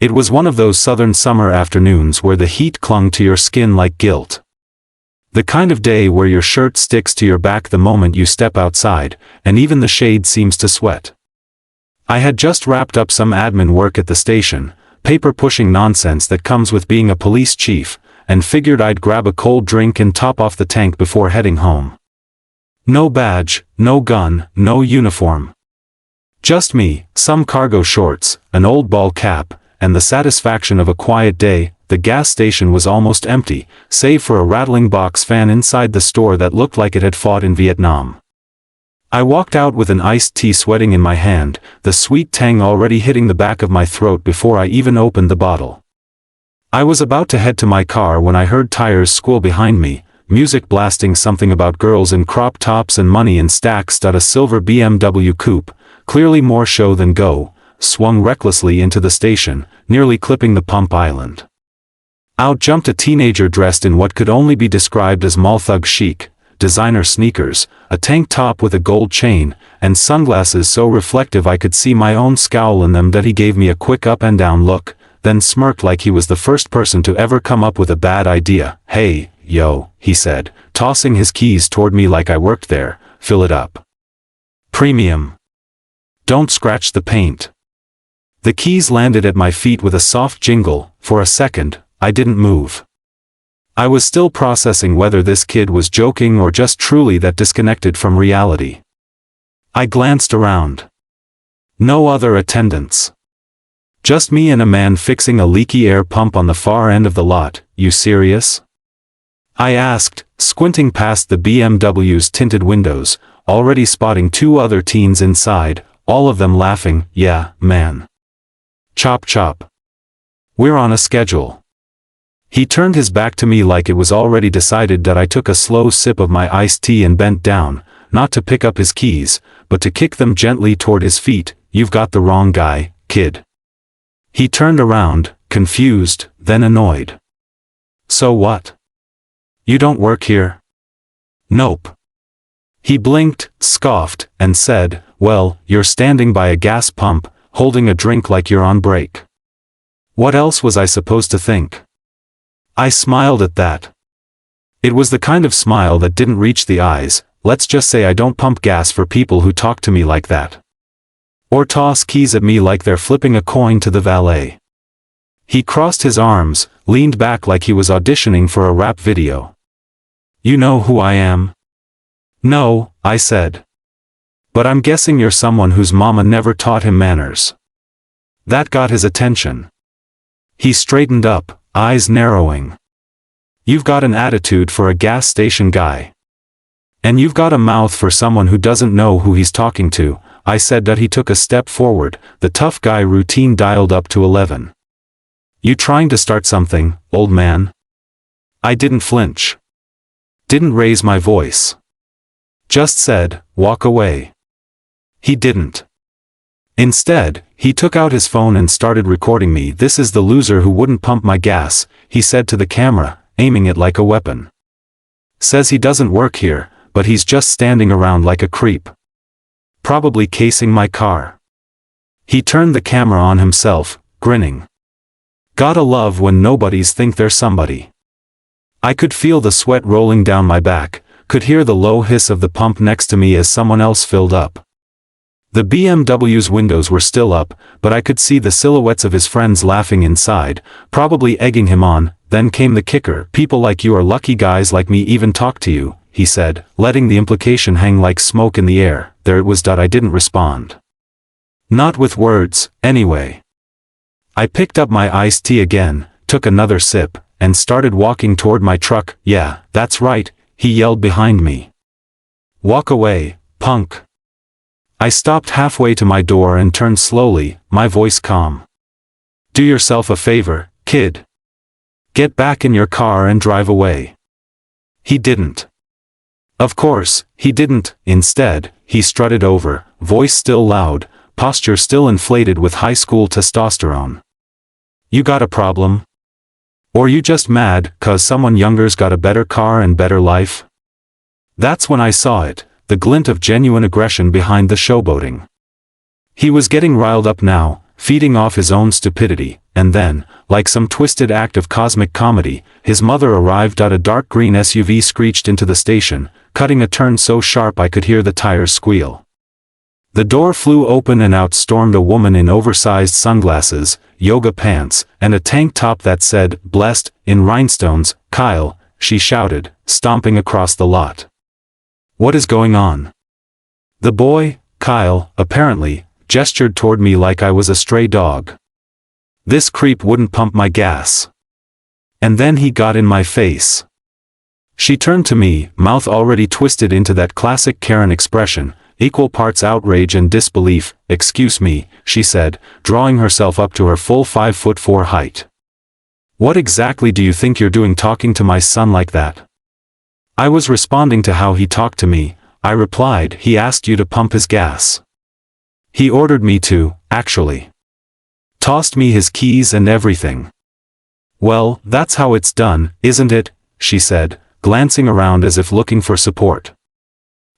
It was one of those southern summer afternoons where the heat clung to your skin like guilt. The kind of day where your shirt sticks to your back the moment you step outside, and even the shade seems to sweat. I had just wrapped up some admin work at the station, paper-pushing nonsense that comes with being a police chief, and figured I'd grab a cold drink and top off the tank before heading home. No badge, no gun, no uniform. Just me, some cargo shorts, an old ball cap, and the satisfaction of a quiet day. The gas station was almost empty, save for a rattling box fan inside the store that looked like it had fought in Vietnam. I walked out with an iced tea sweating in my hand, the sweet tang already hitting the back of my throat before I even opened the bottle. I was about to head to my car when I heard tires squeal behind me, music blasting something about girls in crop tops and money in stacks. A silver BMW coupe, clearly more show than go, swung recklessly into the station, nearly clipping the pump island. Out jumped a teenager dressed in what could only be described as mall thug chic, designer sneakers, a tank top with a gold chain, and sunglasses so reflective I could see my own scowl in them that he gave me a quick up and down look, then smirked like he was the first person to ever come up with a bad idea. "Hey, yo," he said, tossing his keys toward me like I worked there, "fill it up. Premium. Don't scratch the paint." The keys landed at my feet with a soft jingle. For a second, I didn't move. I was still processing whether this kid was joking or just truly that disconnected from reality. I glanced around. No other attendants. Just me and a man fixing a leaky air pump on the far end of the lot. "You serious?" I asked, squinting past the BMW's tinted windows, already spotting two other teens inside, all of them laughing. "Yeah, man. Chop chop. We're on a schedule." He turned his back to me like it was already decided. I took a slow sip of my iced tea and bent down, not to pick up his keys, but to kick them gently toward his feet. "You've got the wrong guy, kid." He turned around, confused, then annoyed. "So what? You don't work here?" "Nope." He blinked, scoffed, and said, "Well, you're standing by a gas pump, holding a drink like you're on break. What else was I supposed to think?" I smiled at that. It was the kind of smile that didn't reach the eyes. Let's just say I don't pump gas for people who talk to me like that. Or toss keys at me like they're flipping a coin to the valet. He crossed his arms, leaned back like he was auditioning for a rap video. "You know who I am?" "No," I said. "But I'm guessing you're someone whose mama never taught him manners." That got his attention. He straightened up, eyes narrowing. "You've got an attitude for a gas station guy. And you've got a mouth for someone who doesn't know who he's talking to," I said. He took a step forward, the tough guy routine dialed up to 11. "You trying to start something, old man?" I didn't flinch. Didn't raise my voice. Just said, "Walk away." He didn't. Instead, he took out his phone and started recording me. "This is the loser who wouldn't pump my gas," he said to the camera, aiming it like a weapon. "Says he doesn't work here, but he's just standing around like a creep. Probably casing my car." He turned the camera on himself, grinning. Gotta love when nobodies think they're somebody. I could feel the sweat rolling down my back, could hear the low hiss of the pump next to me as someone else filled up. The BMW's windows were still up, but I could see the silhouettes of his friends laughing inside, probably egging him on. Then came the kicker. "People like you are lucky guys like me even talk to you," he said, letting the implication hang like smoke in the air. There it was. I didn't respond. Not with words, anyway. I picked up my iced tea again, took another sip, and started walking toward my truck. "Yeah, that's right," he yelled behind me. "Walk away, punk." I stopped halfway to my door and turned slowly, my voice calm. "Do yourself a favor, kid. Get back in your car and drive away." He didn't. Of course, he didn't. Instead, he strutted over, voice still loud, posture still inflated with high school testosterone. "You got a problem? Or you just mad 'cause someone younger's got a better car and better life?" That's when I saw it, the glint of genuine aggression behind the showboating. He was getting riled up now, feeding off his own stupidity, and then, like some twisted act of cosmic comedy, his mother arrived. A dark green SUV screeched into the station, cutting a turn so sharp I could hear the tires squeal. The door flew open and out stormed a woman in oversized sunglasses, yoga pants, and a tank top that said, "Blessed," in rhinestones. "Kyle," she shouted, stomping across the lot. "What is going on?" The boy, Kyle, apparently, gestured toward me like I was a stray dog. This creep wouldn't pump my gas. And then he got in my face. She turned to me, mouth already twisted into that classic Karen expression, equal parts outrage and disbelief. "Excuse me," she said, drawing herself up to her full 5'4" height. "What exactly do you think you're doing talking to my son like that?" I was responding to how he talked to me. I replied, "He asked you to pump his gas. He ordered me to, actually. Tossed me his keys and everything." "Well, that's how it's done, isn't it?" she said, glancing around as if looking for support.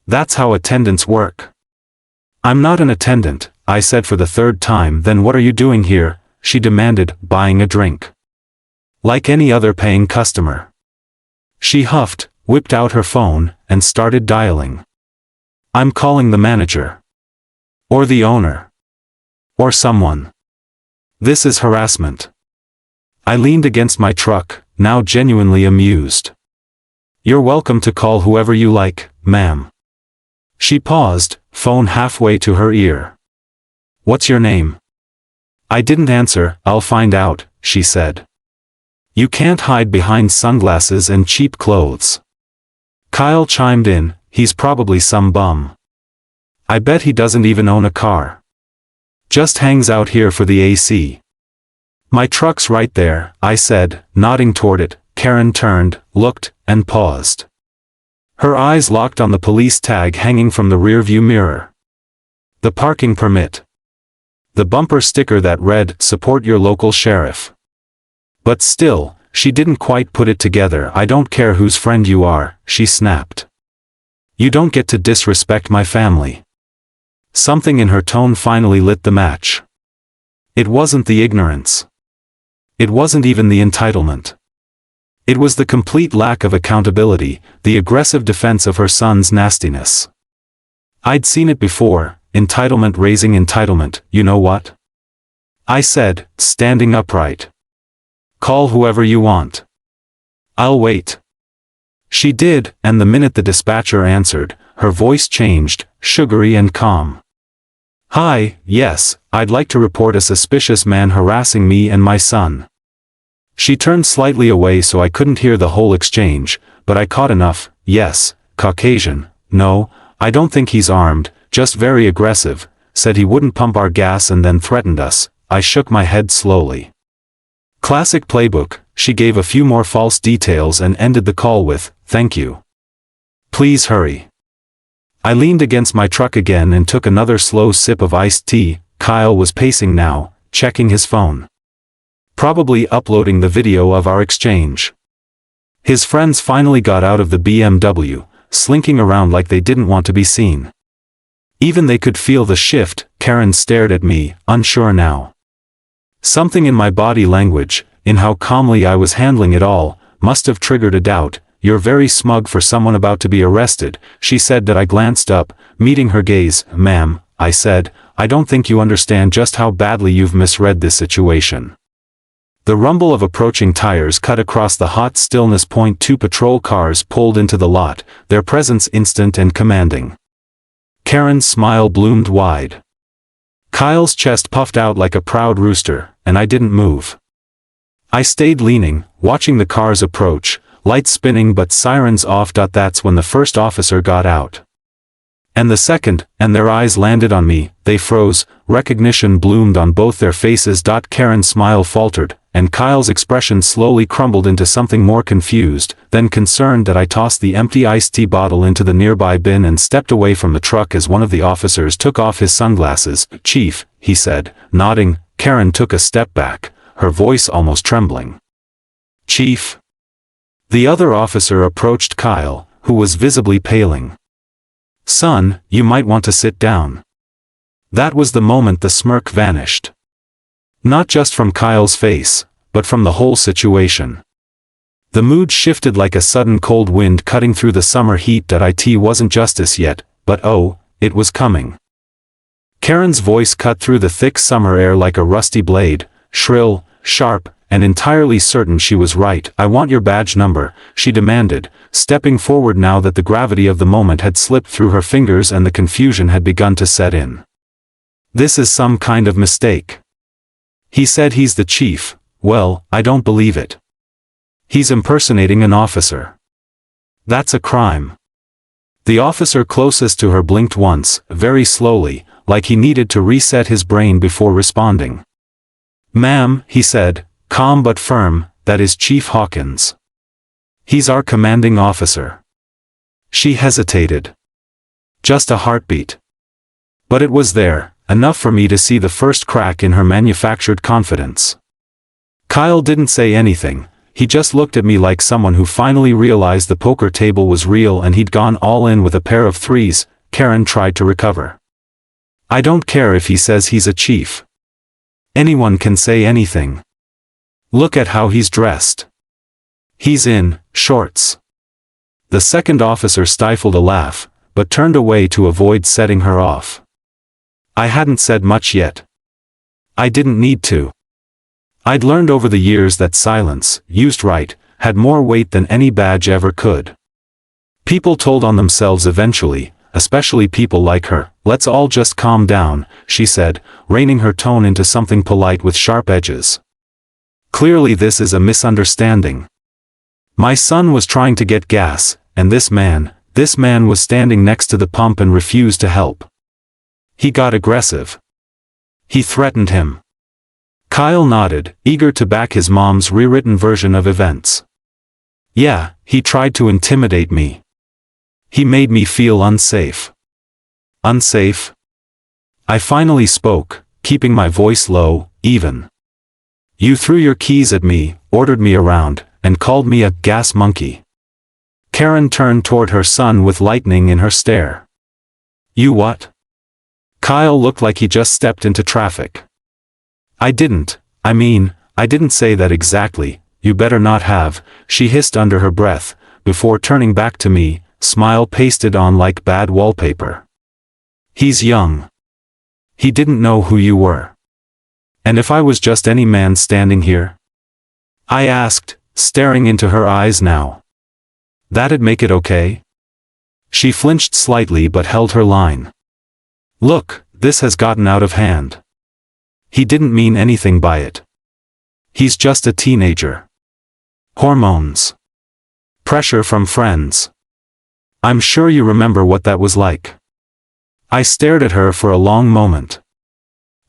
"That's how attendants work." "I'm not an attendant," I said for the third time. "Then what are you doing here?" she demanded, buying a drink. "Like any other paying customer." She huffed, whipped out her phone, and started dialing. "I'm calling the manager. Or the owner. Or someone. This is harassment." I leaned against my truck, now genuinely amused. "You're welcome to call whoever you like, ma'am." She paused, phone halfway to her ear. "What's your name?" I didn't answer. "I'll find out," she said. "You can't hide behind sunglasses and cheap clothes." Kyle chimed in, "He's probably some bum. I bet he doesn't even own a car. Just hangs out here for the AC." "My truck's right there," I said, nodding toward it. Karen turned, looked, and paused. Her eyes locked on the police tag hanging from the rearview mirror. The parking permit. The bumper sticker that read, "Support your local sheriff." But still, she didn't quite put it together. "I don't care whose friend you are," she snapped. "You don't get to disrespect my family." Something in her tone finally lit the match. It wasn't the ignorance. It wasn't even the entitlement. It was the complete lack of accountability, the aggressive defense of her son's nastiness. I'd seen it before, entitlement raising entitlement. "You know what?" I said, standing upright. "Call whoever you want. I'll wait." She did, and the minute the dispatcher answered, her voice changed, sugary and calm. "Hi, yes, I'd like to report a suspicious man harassing me and my son." She turned slightly away so I couldn't hear the whole exchange, but I caught enough. "Yes, Caucasian. No, I don't think he's armed, just very aggressive. Said he wouldn't pump our gas and then threatened us." I shook my head slowly. Classic playbook. She gave a few more false details and ended the call with, "Thank you. Please hurry." I leaned against my truck again and took another slow sip of iced tea. Kyle was pacing now, checking his phone. Probably uploading the video of our exchange. His friends finally got out of the BMW, slinking around like they didn't want to be seen. Even they could feel the shift. Karen stared at me, unsure now. Something in my body language, in how calmly I was handling it all, must have triggered a doubt. "You're very smug for someone about to be arrested," she said. That I glanced up, meeting her gaze. "Ma'am," I said, "I don't think you understand just how badly you've misread this situation." The rumble of approaching tires cut across the hot stillness. Two patrol cars pulled into the lot, their presence instant and commanding. Karen's smile bloomed wide. Kyle's chest puffed out like a proud rooster, and I didn't move. I stayed leaning, watching the cars approach, lights spinning but sirens off. That's when the first officer got out. And the second, and their eyes landed on me. They froze, recognition bloomed on both their faces. Karen's smile faltered, and Kyle's expression slowly crumbled into something more confused, then concerned. That I tossed the empty iced tea bottle into the nearby bin and stepped away from the truck as one of the officers took off his sunglasses. "Chief," he said, nodding. Karen took a step back, her voice almost trembling. "Chief?" The other officer approached Kyle, who was visibly paling. "Son, you might want to sit down." That was the moment the smirk vanished. Not just from Kyle's face, but from the whole situation. The mood shifted like a sudden cold wind cutting through the summer heat. It wasn't justice yet, but oh, it was coming. Karen's voice cut through the thick summer air like a rusty blade, shrill, sharp, and entirely certain she was right. "I want your badge number," she demanded, stepping forward now that the gravity of the moment had slipped through her fingers and the confusion had begun to set in. "This is some kind of mistake. He said he's the chief. Well, I don't believe it. He's impersonating an officer. That's a crime." The officer closest to her blinked once, very slowly, like he needed to reset his brain before responding. "Ma'am," he said, calm but firm, "that is Chief Hawkins. He's our commanding officer." She hesitated. Just a heartbeat. But it was there, enough for me to see the first crack in her manufactured confidence. Kyle didn't say anything. He just looked at me like someone who finally realized the poker table was real and he'd gone all in with a pair of threes. Karen tried to recover. "I don't care if he says he's a chief. Anyone can say anything. Look at how he's dressed. He's in shorts." The second officer stifled a laugh, but turned away to avoid setting her off. I hadn't said much yet. I didn't need to. I'd learned over the years that silence, used right, had more weight than any badge ever could. People told on themselves eventually, especially people like her. "Let's all just calm down," she said, reining her tone into something polite with sharp edges. "Clearly this is a misunderstanding. My son was trying to get gas, and this man was standing next to the pump and refused to help. He got aggressive. He threatened him." Kyle nodded, eager to back his mom's rewritten version of events. "Yeah, he tried to intimidate me. He made me feel unsafe." "Unsafe?" I finally spoke, keeping my voice low, even. "You threw your keys at me, ordered me around, and called me a gas monkey." Karen turned toward her son with lightning in her stare. "You what?" Kyle looked like he just stepped into traffic. I didn't say that exactly. You better not have," she hissed under her breath, before turning back to me, smile pasted on like bad wallpaper. "He's young. He didn't know who you were. And if I was just any man standing here?" I asked, staring into her eyes now. "That'd make it okay?" She flinched slightly but held her line. "Look, this has gotten out of hand. He didn't mean anything by it. He's just a teenager. Hormones. Pressure from friends. I'm sure you remember what that was like." I stared at her for a long moment.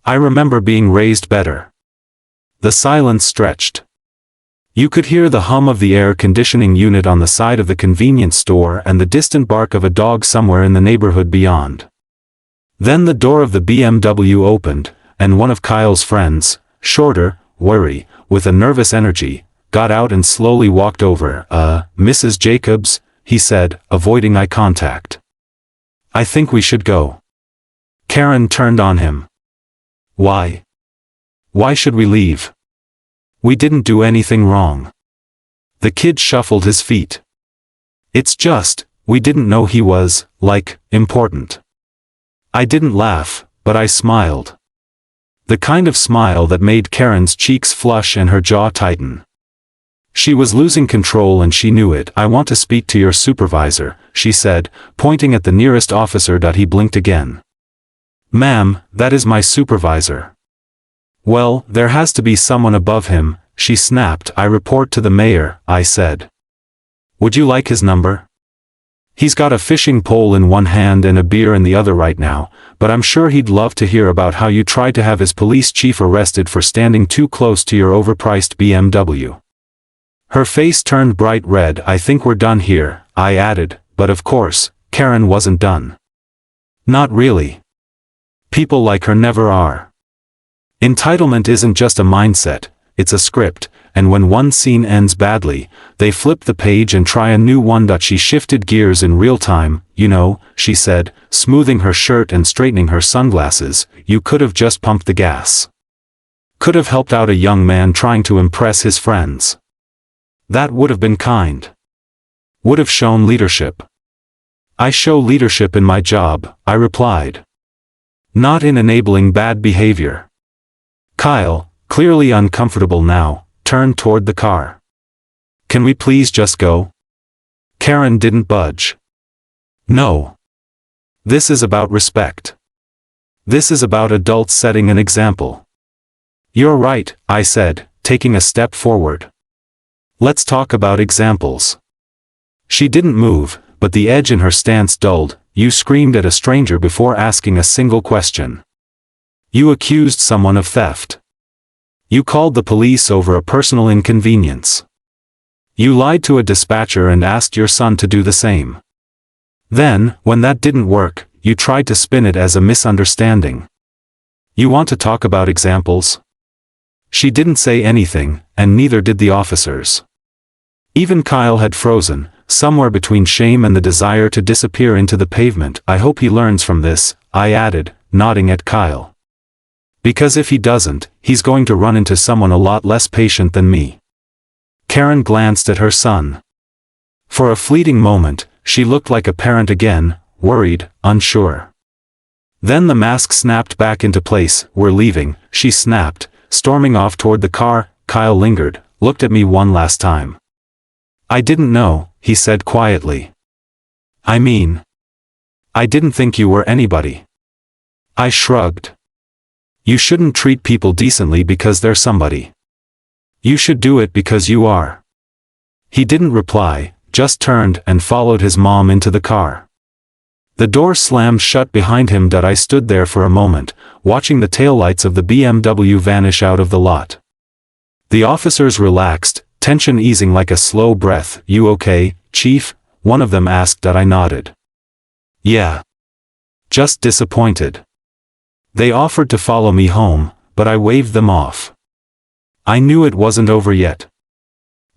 I remember being raised better. The silence stretched. You could hear the hum of the air conditioning unit on the side of the convenience store and the distant bark of a dog somewhere in the neighborhood beyond. Then the door of the BMW opened, and one of Kyle's friends, shorter, wiry, with a nervous energy, got out and slowly walked over. Mrs. Jacobs," he said, avoiding eye contact. "I think we should go." Karen turned on him. "Why? Why should we leave? We didn't do anything wrong." The kid shuffled his feet. "It's just, we didn't know he was, important." I didn't laugh, but I smiled. The kind of smile that made Karen's cheeks flush and her jaw tighten. She was losing control and she knew it. "I want to speak to your supervisor," she said, pointing at the nearest officer. He blinked again. "Ma'am, that is my supervisor." "Well, there has to be someone above him," she snapped. "I report to the mayor," I said. "Would you like his number? He's got a fishing pole in one hand and a beer in the other right now, but I'm sure he'd love to hear about how you tried to have his police chief arrested for standing too close to your overpriced BMW." Her face turned bright red. "I think we're done here," I added, but of course, Karen wasn't done. "Not really. People like her never are. Entitlement isn't just a mindset, it's a script, and when one scene ends badly, they flip the page and try a new one." She shifted gears in real time. "You know," she said, smoothing her shirt and straightening her sunglasses, "you could have just pumped the gas. Could have helped out a young man trying to impress his friends. That would have been kind. Would have shown leadership. I show leadership in my job, I replied. Not in enabling bad behavior. Kyle, clearly uncomfortable now, turned toward the car. Can we please just go? Karen didn't budge. No. This is about respect. This is about adults setting an example. You're right, I said, taking a step forward. Let's talk about examples. She didn't move, but the edge in her stance dulled. You screamed at a stranger before asking a single question. You accused someone of theft. You called the police over a personal inconvenience. You lied to a dispatcher and asked your son to do the same. Then, when that didn't work, you tried to spin it as a misunderstanding. You want to talk about examples? She didn't say anything, and neither did the officers. Even Kyle had frozen, somewhere between shame and the desire to disappear into the pavement. I hope he learns from this, I added, nodding at Kyle. Because if he doesn't, he's going to run into someone a lot less patient than me. Karen glanced at her son. For a fleeting moment, she looked like a parent again, worried, unsure. Then the mask snapped back into place. We're leaving, she snapped, storming off toward the car. Kyle lingered, looked at me one last time. I didn't know, he said quietly. I mean, I didn't think you were anybody. I shrugged. You shouldn't treat people decently because they're somebody. You should do it because you are. He didn't reply, just turned and followed his mom into the car. The door slammed shut behind him. I stood there for a moment, watching the taillights of the BMW vanish out of the lot. The officers relaxed, tension easing like a slow breath. You okay, Chief? One of them asked. I nodded. Yeah. Just disappointed. They offered to follow me home, but I waved them off. I knew it wasn't over yet.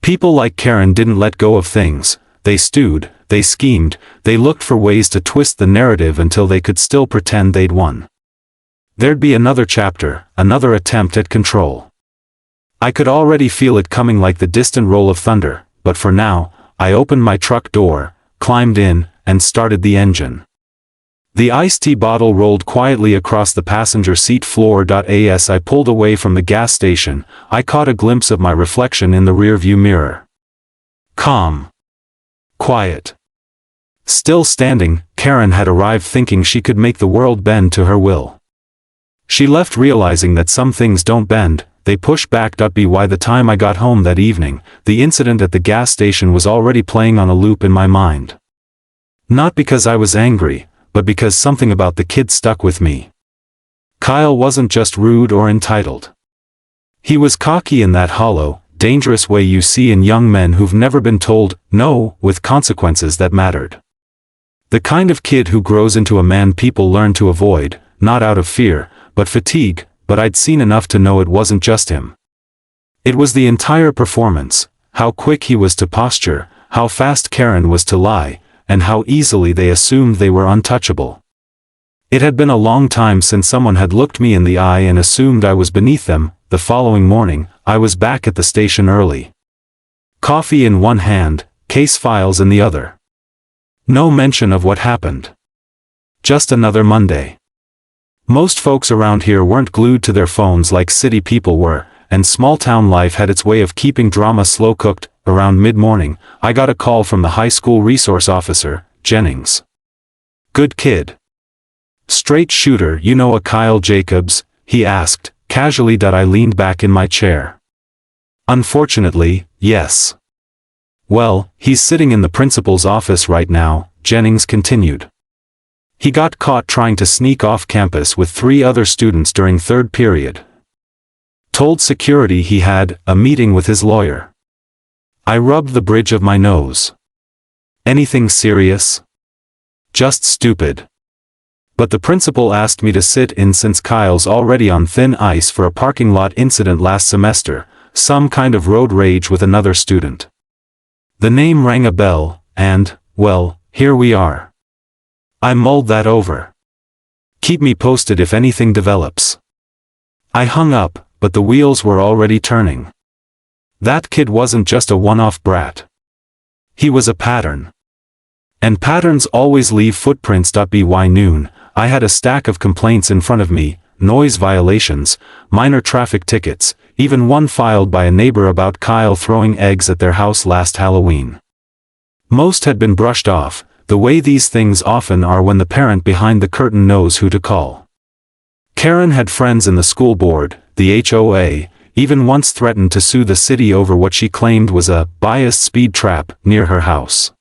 People like Karen didn't let go of things. They stewed, they schemed, they looked for ways to twist the narrative until they could still pretend they'd won. There'd be another chapter, another attempt at control. I could already feel it coming like the distant roll of thunder, but for now, I opened my truck door, climbed in, and started the engine. The iced tea bottle rolled quietly across the passenger seat floor. As I pulled away from the gas station, I caught a glimpse of my reflection in the rearview mirror. Calm. Quiet. Still standing, Karen had arrived thinking she could make the world bend to her will. She left realizing that some things don't bend, they push back. By the time I got home that evening, the incident at the gas station was already playing on a loop in my mind. Not because I was angry, but because something about the kid stuck with me. Kyle wasn't just rude or entitled. He was cocky in that hollow, dangerous way you see in young men who've never been told no with consequences that mattered. The kind of kid who grows into a man people learn to avoid, not out of fear, but fatigue. But I'd seen enough to know it wasn't just him. It was the entire performance, how quick he was to posture, how fast Karen was to lie, and how easily they assumed they were untouchable. It had been a long time since someone had looked me in the eye and assumed I was beneath them. The following morning, I was back at the station early. Coffee in one hand, case files in the other. No mention of what happened. Just another Monday. Most folks around here weren't glued to their phones like city people were, and small-town life had its way of keeping drama slow-cooked. Around mid-morning, I got a call from the high school resource officer, Jennings. Good kid. Straight shooter, you know a Kyle Jacobs? He asked, casually. I leaned back in my chair. Unfortunately, yes. Well, he's sitting in the principal's office right now, Jennings continued. He got caught trying to sneak off campus with 3 other students during third period. Told security he had a meeting with his lawyer. I rubbed the bridge of my nose. Anything serious? Just stupid. But the principal asked me to sit in since Kyle's already on thin ice for a parking lot incident last semester, some kind of road rage with another student. The name rang a bell, and, well, here we are. I mulled that over. Keep me posted if anything develops. I hung up, but the wheels were already turning. That kid wasn't just a one-off brat. He was a pattern. And patterns always leave footprints. By noon, I had a stack of complaints in front of me, noise violations, minor traffic tickets, even one filed by a neighbor about Kyle throwing eggs at their house last Halloween. Most had been brushed off, the way these things often are when the parent behind the curtain knows who to call. Karen had friends in the school board, the HOA, even once threatened to sue the city over what she claimed was a biased speed trap near her house.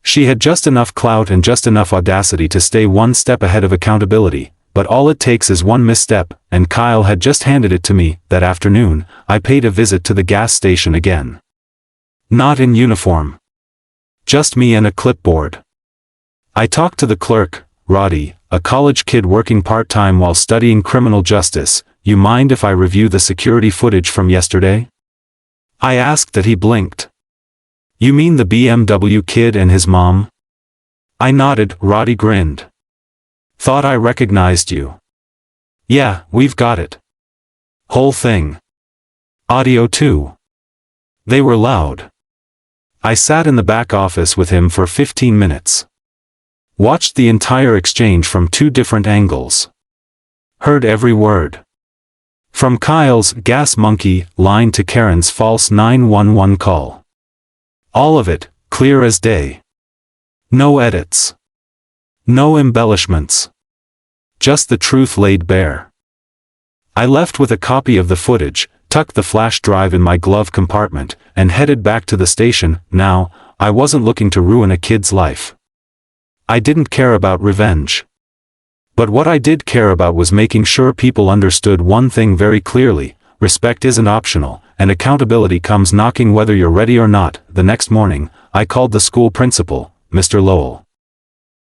She had just enough clout and just enough audacity to stay one step ahead of accountability, but all it takes is one misstep, and Kyle had just handed it to me. That afternoon, I paid a visit to the gas station again. Not in uniform. Just me and a clipboard. I talked to the clerk, Roddy, a college kid working part-time while studying criminal justice. "You mind if I review the security footage from yesterday?" I asked. That he blinked. "You mean the BMW kid and his mom?" I nodded. Roddy grinned. "Thought I recognized you." "Yeah, we've got it. Whole thing. Audio too." They were loud. I sat in the back office with him for 15 minutes. Watched the entire exchange from 2 different angles. Heard every word. From Kyle's gas monkey line to Karen's false 911 call. All of it, clear as day. No edits. No embellishments. Just the truth laid bare. I left with a copy of the footage, tucked the flash drive in my glove compartment, and headed back to the station. Now, I wasn't looking to ruin a kid's life. I didn't care about revenge. But what I did care about was making sure people understood one thing very clearly: respect isn't optional, and accountability comes knocking whether you're ready or not. The next morning, I called the school principal, Mr. Lowell.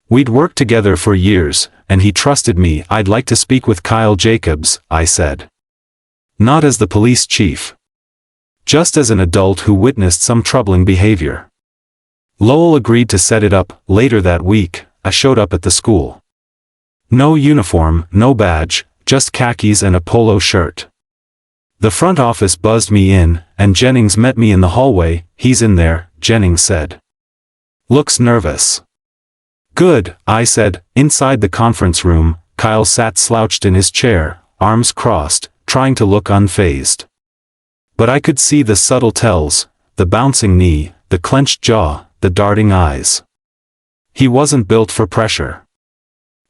We'd worked together for years, and he trusted me. "I'd like to speak with Kyle Jacobs," I said. "Not as the police chief. Just as an adult who witnessed some troubling behavior." Lowell agreed to set it up. Later that week, I showed up at the school. No uniform, no badge, just khakis and a polo shirt. The front office buzzed me in, and Jennings met me in the hallway. "He's in there," Jennings said. "Looks nervous." "Good," I said. Inside the conference room, Kyle sat slouched in his chair, arms crossed, trying to look unfazed. But I could see the subtle tells: the bouncing knee, the clenched jaw, the darting eyes. He wasn't built for pressure.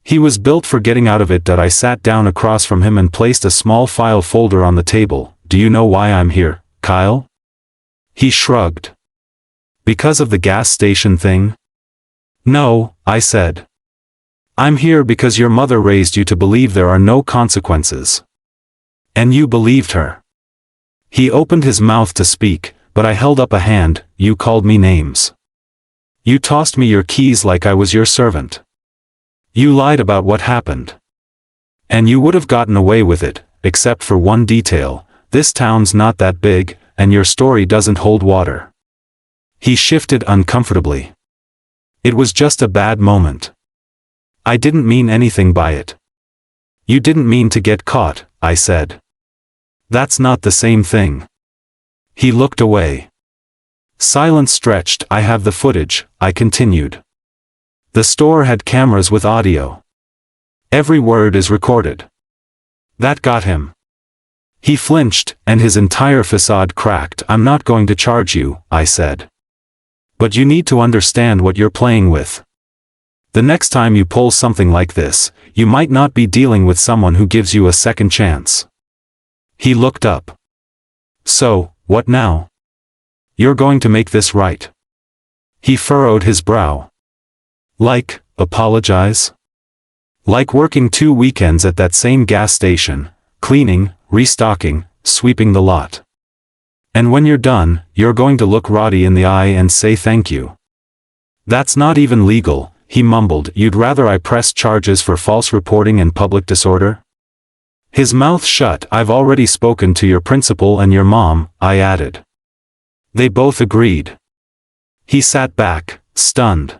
He was built for getting out of it. I sat down across from him and placed a small file folder on the table. "Do you know why I'm here, Kyle?" He shrugged. "Because of the gas station thing?" "No," I said. "I'm here because your mother raised you to believe there are no consequences. And you believed her." He opened his mouth to speak, but I held up a hand. "You called me names. You tossed me your keys like I was your servant. You lied about what happened. And you would have gotten away with it, except for one detail: this town's not that big, and your story doesn't hold water." He shifted uncomfortably. "It was just a bad moment. I didn't mean anything by it." "You didn't mean to get caught," I said. "That's not the same thing." He looked away. Silence stretched. "I have the footage," I continued. "The store had cameras with audio. Every word is recorded." That got him. He flinched, and his entire facade cracked. "I'm not going to charge you," I said. "But you need to understand what you're playing with. The next time you pull something like this, you might not be dealing with someone who gives you a second chance." He looked up. "So, what now? You're going to make this right?" He furrowed his brow. "Like, apologize? Like working 2 weekends at that same gas station, cleaning, restocking, sweeping the lot. And when you're done, you're going to look Roddy in the eye and say thank you. That's not even legal," he mumbled. "You'd rather I press charges for false reporting and public disorder?" His mouth shut. "I've already spoken to your principal and your mom," I added. They both agreed. He sat back, stunned.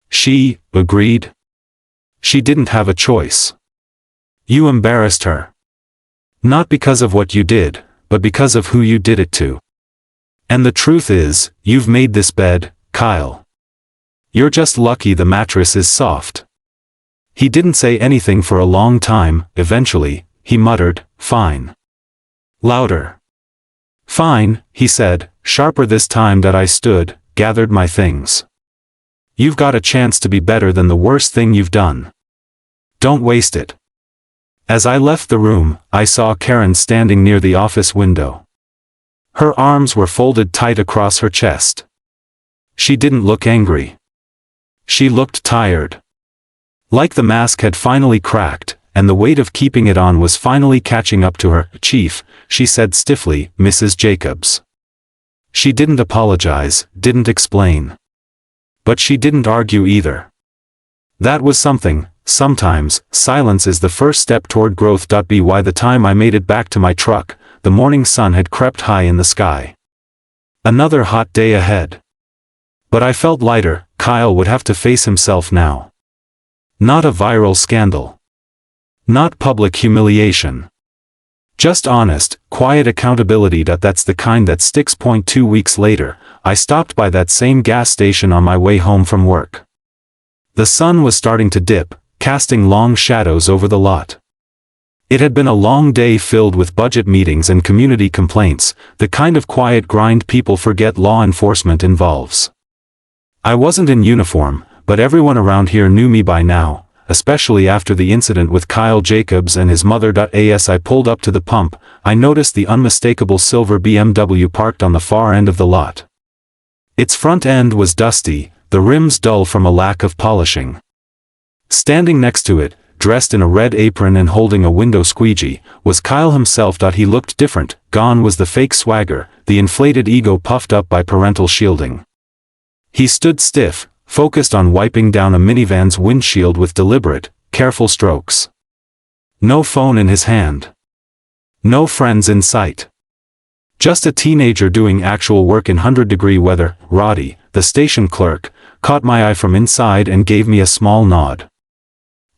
"She agreed? She didn't have a choice. You embarrassed her." Not because of what you did, but because of who you did it to. And the truth is, you've made this bed, Kyle. You're just lucky the mattress is soft. He didn't say anything for a long time. Eventually, he muttered, "Fine." Louder. "Fine," he said, sharper this time. That I stood, gathered my things. "You've got a chance to be better than the worst thing you've done. Don't waste it." As I left the room, I saw Karen standing near the office window. Her arms were folded tight across her chest. She didn't look angry. She looked tired. Like the mask had finally cracked, and the weight of keeping it on was finally catching up to her. "Chief," she said stiffly, "Mrs. Jacobs." She didn't apologize, didn't explain. But she didn't argue either. That was something. Sometimes, silence is the first step toward growth. By the time I made it back to my truck, the morning sun had crept high in the sky. Another hot day ahead. But I felt lighter. Kyle would have to face himself now. Not a viral scandal. Not public humiliation. Just honest, quiet accountability. That's the kind that sticks. 2 weeks later, I stopped by that same gas station on my way home from work. The sun was starting to dip, casting long shadows over the lot. It had been a long day filled with budget meetings and community complaints, the kind of quiet grind people forget law enforcement involves. I wasn't in uniform, but everyone around here knew me by now, especially after the incident with Kyle Jacobs and his mother. As I pulled up to the pump, I noticed the unmistakable silver BMW parked on the far end of the lot. Its front end was dusty, the rims dull from a lack of polishing. Standing next to it, dressed in a red apron and holding a window squeegee, was Kyle himself. He looked different. Gone was the fake swagger, the inflated ego puffed up by parental shielding. He stood stiff, focused on wiping down a minivan's windshield with deliberate, careful strokes. No phone in his hand. No friends in sight. Just a teenager doing actual work in 100-degree weather. Roddy, the station clerk, caught my eye from inside and gave me a small nod.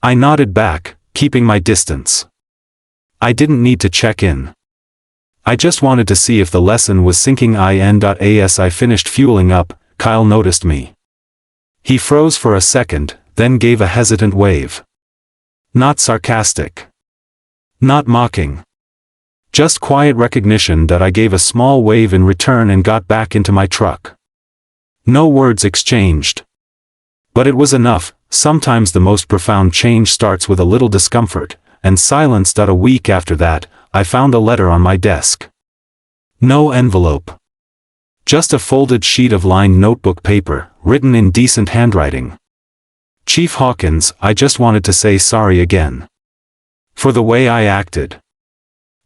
I nodded back, keeping my distance. I didn't need to check in. I just wanted to see if the lesson was sinking in. As I finished fueling up, Kyle noticed me. He froze for a second, then gave a hesitant wave. Not sarcastic. Not mocking. Just quiet recognition. I gave a small wave in return and got back into my truck. No words exchanged. But it was enough. Sometimes the most profound change starts with a little discomfort, and silence. A week after that, I found a letter on my desk. No envelope. Just a folded sheet of lined notebook paper, written in decent handwriting. "Chief Hawkins, I just wanted to say sorry again. For the way I acted.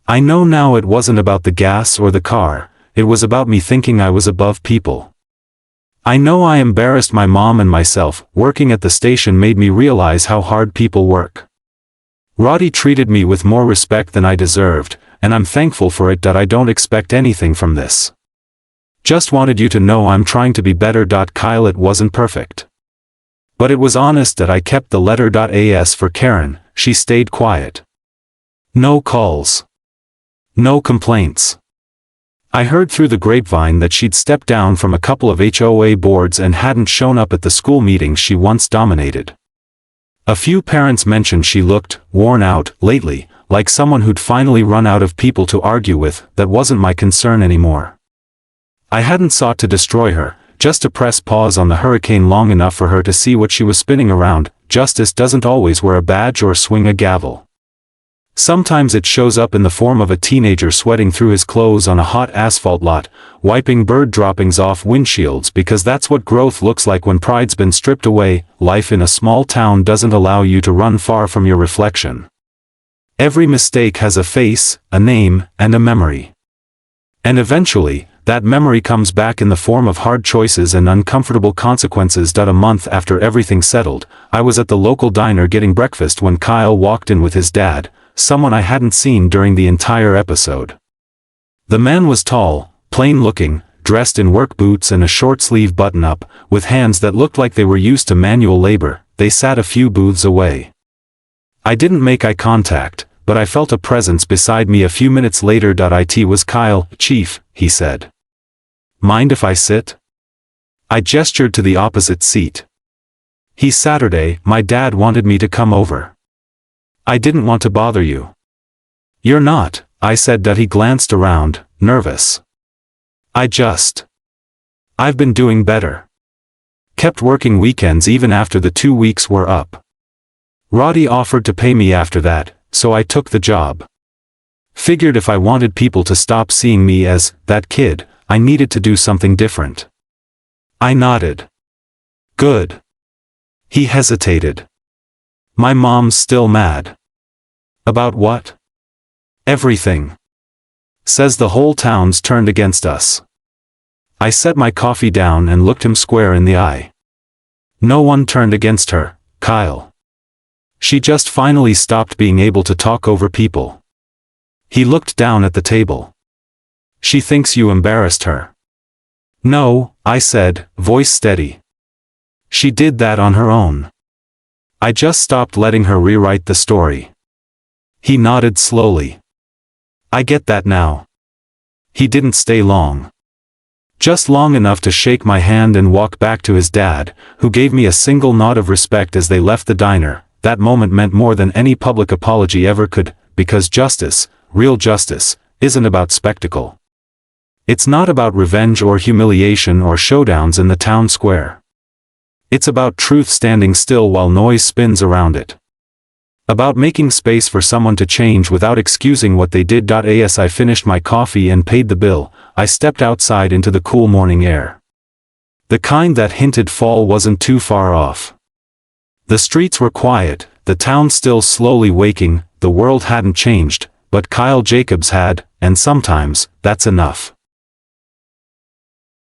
I know now it wasn't about the gas or the car, it was about me thinking I was above people. I know I embarrassed my mom and myself. Working at the station made me realize how hard people work. Roddy treated me with more respect than I deserved, and I'm thankful for it. I don't expect anything from this. Just wanted you to know I'm trying to be better. Kyle, it wasn't perfect. But it was honest. I kept the letter. As for Karen, she stayed quiet. No calls. No complaints. I heard through the grapevine that she'd stepped down from a couple of HOA boards and hadn't shown up at the school meetings she once dominated. A few parents mentioned she looked worn out lately, like someone who'd finally run out of people to argue with. That wasn't my concern anymore. I hadn't sought to destroy her, just to press pause on the hurricane long enough for her to see what she was spinning around. Justice doesn't always wear a badge or swing a gavel. Sometimes it shows up in the form of a teenager sweating through his clothes on a hot asphalt lot, wiping bird droppings off windshields, because that's what growth looks like when pride's been stripped away. Life in a small town doesn't allow you to run far from your reflection. Every mistake has a face, a name, and a memory. And eventually, that memory comes back in the form of hard choices and uncomfortable consequences. A month after everything settled, I was at the local diner getting breakfast when Kyle walked in with his dad, someone I hadn't seen during the entire episode. The man was tall, plain-looking, dressed in work boots and a short-sleeve button-up, with hands that looked like they were used to manual labor. They sat a few booths away. I didn't make eye contact, but I felt a presence beside me a few minutes later. It was Kyle. "Chief," he said. "Mind if I sit?" I gestured to the opposite seat. "He's Saturday, my dad wanted me to come over. I didn't want to bother you." "You're not," I said. He glanced around, nervous. I've been doing better. Kept working weekends even after the 2 weeks were up. Roddy offered to pay me after that, so I took the job. Figured if I wanted people to stop seeing me as that kid, I needed to do something different. I nodded. "Good." He hesitated. "My mom's still mad." "About what?" "Everything. Says the whole town's turned against us." I set my coffee down and looked him square in the eye. "No one turned against her, Kyle. She just finally stopped being able to talk over people." He looked down at the table. "She thinks you embarrassed her." "No," I said, voice steady. "She did that on her own. I just stopped letting her rewrite the story." He nodded slowly. "I get that now." He didn't stay long. Just long enough to shake my hand and walk back to his dad, who gave me a single nod of respect as they left the diner. That moment meant more than any public apology ever could, because justice, real justice, isn't about spectacle. It's not about revenge or humiliation or showdowns in the town square. It's about truth standing still while noise spins around it. About making space for someone to change without excusing what they did. As I finished my coffee and paid the bill, I stepped outside into the cool morning air. The kind that hinted fall wasn't too far off. The streets were quiet, the town still slowly waking. The world hadn't changed, but Kyle Jacobs had, and sometimes, that's enough.